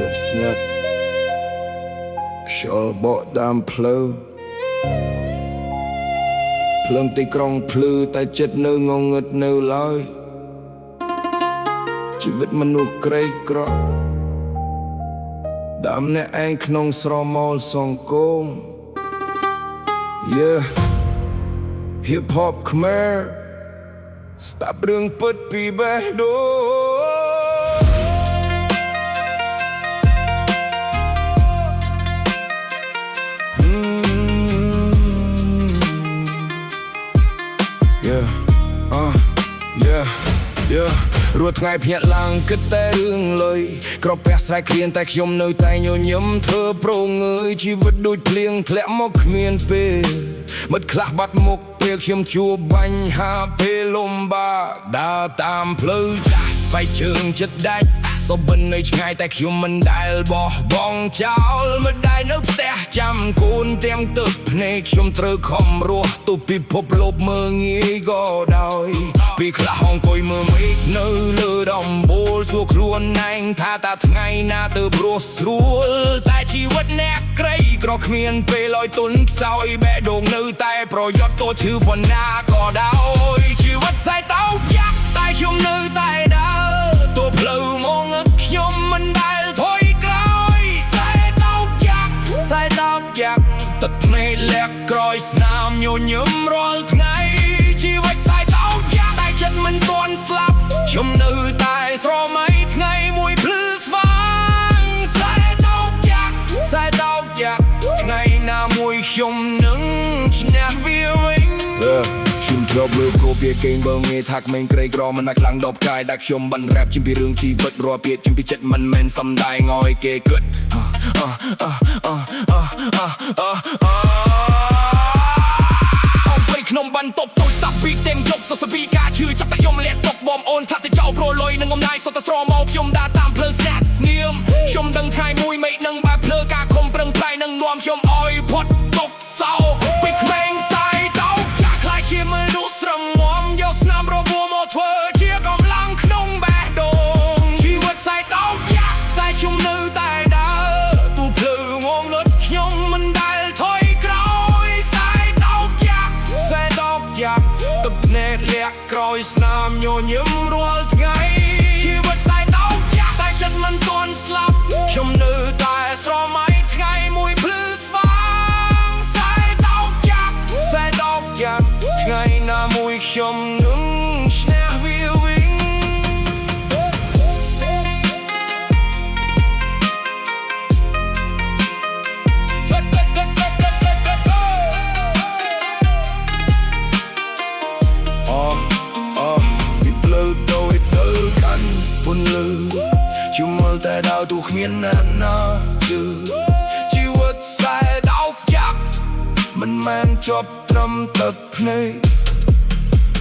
យកស្ងាត់ខ្យល់បក់តាមផ្លូវភ្លើងទីក្រុងភ្លឺតែចិត្តនៅងងឹតនៅឡើយជីវិតមនុស្សក្រីក្រដើមអ្នកឯងក្នុងស្រមោលសង្គម Yeah Hip Hop ខ្មែរស្ដាប់រឿងពិតពីបេះដូងរស់ថ្ងៃភ្ញាក់ឡើងគិតតែរឿងលុយក្រពះស្រែកឃ្លានតែខ្ញុំនៅតែញញឹមធ្វើប្រងើយជីវិតដូចភ្លៀងធ្លាក់មកគ្មានពេលមិត្តខ្លះបាត់មុខពេលខ្ញុំជួបបញ្ហាពេលលំបាកដើរតាមផ្លូវចាស់ស្បែកជើងចិត្តដាច់សុបិននៅឆ្ងាយតែខ្ញុំមិនដែលបោះបង់ចោលមិនដែលនៅផ្ទះចាំកូនទាំងទឹកភ្នែកខ្ញុំត្រូវខំរស់ទោះពិភពលោកមើងងាយក៏ដោយពេលខ្លះអង្គុយមើលមេឃនៅលើដំបូលសួរខ្លួនឯងថាតើថ្ងៃណាទៅព្រោះស្រួលតែជីវិតអ្នកក្រីក្រគ្មានពេលឲ្យទុនខ្សោយបេះដូងនៅតែប្រយុទ្ធទោះឈឺប៉ុណ្ណាក៏ដោយជីវិតសែតោយ៉ាក់តែខ្ញុំនៅតែដើរទោះផ្លូវមកខ្ញុំមិនដែលថយក្រោយសែតោយ៉ាក់ទឹកភ្នែកលាក់ក្រោយស្នាមញញឹមរាល់ថ្ងៃជីវិតសែតោយ៉ាក់តែចិត្តមិនទាន់ស្លាប់ខ្ញុំនៅតែស្រមៃថ្ងៃមួយភ្លឺស្វាងសែតោយ៉ាក់ថ្ងៃណាមួយខ្ញុំនឹងឈ្នះវាវិញខ្ញុំធ្លាប់លើកោពាគេងបើងាយថាក្មេងក្រីក្រមិនណាស់ខ្លាំងដប់កាយដាក់ខ្ញុំបានរ៉ាប់ជិះពីរឿងជីវិតរាល់ពាក្យជិះពីចិត្តមិនមែនសំដែងឲ្យគេគិតអងព្រៃក្នុងបន្ទប់តូចស្ដាប់ពីទាំងយប់សស្ពីការឈឺចាប់តែខ្ញុំលាក់ទុកបងអូនថាទៅចោលព្រោះលុយនឹងអំណាយសុទ្ធតែស្រមកខ្ញុំដើរតាមផ្លូវស្ងាត់ស្ងៀមខ្ញុំដឹងថ្ងៃមួយមេឃនឹងបែបភ្លើការខំប្រឹងប្រែងនឹងនាំខ្ញុំអោយផុតទុកសោពីក្មេងសាយតោចាក់ខ្លាយជាមនុស្សស្រងំយកស្នាមរបួសមកធ្វើជាកម្លាំងក្នុងបេះដូងជីវិតសាយតោយ៉ាក់តែខ្ញុំនៅតែដើរទូភ្លឺងងលត់ខ្ញុំមិនដែលថយក្រោយសាយតោយ៉ាក់ទឹកភ្នែកលាក់ក្រោយស្នាមញញឹមរាល់ថ្ងៃជីវិតសាយតោយ៉ាក់តែចិត្តមិនទាន់ស្លាប់ខ្ញុំនៅតែស្រមៃថ្ងៃមួយភ្លឺស្វាងសាយតោយ៉ាក់ថ្ងៃណាមួយខ្ញុំនឹងឈ្នះវាវិញពីផ្លូវតូចទៅកាន់ពន្លឺជុំមើលតែដៅទូគ្មានអ្នកណាជឿជីវិតសែតោយ៉ាក់មិនមែនជាប់ត្រឹមទឹកភ្នែក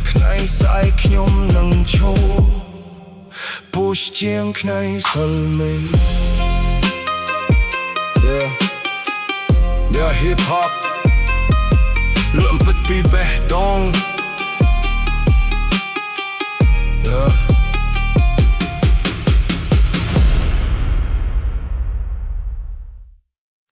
ថ្ងៃស្អែកខ្ញុំនឹងឈរពុះជាងថ្ងៃសិលមេHip Hop លំពិតពីបេះដូង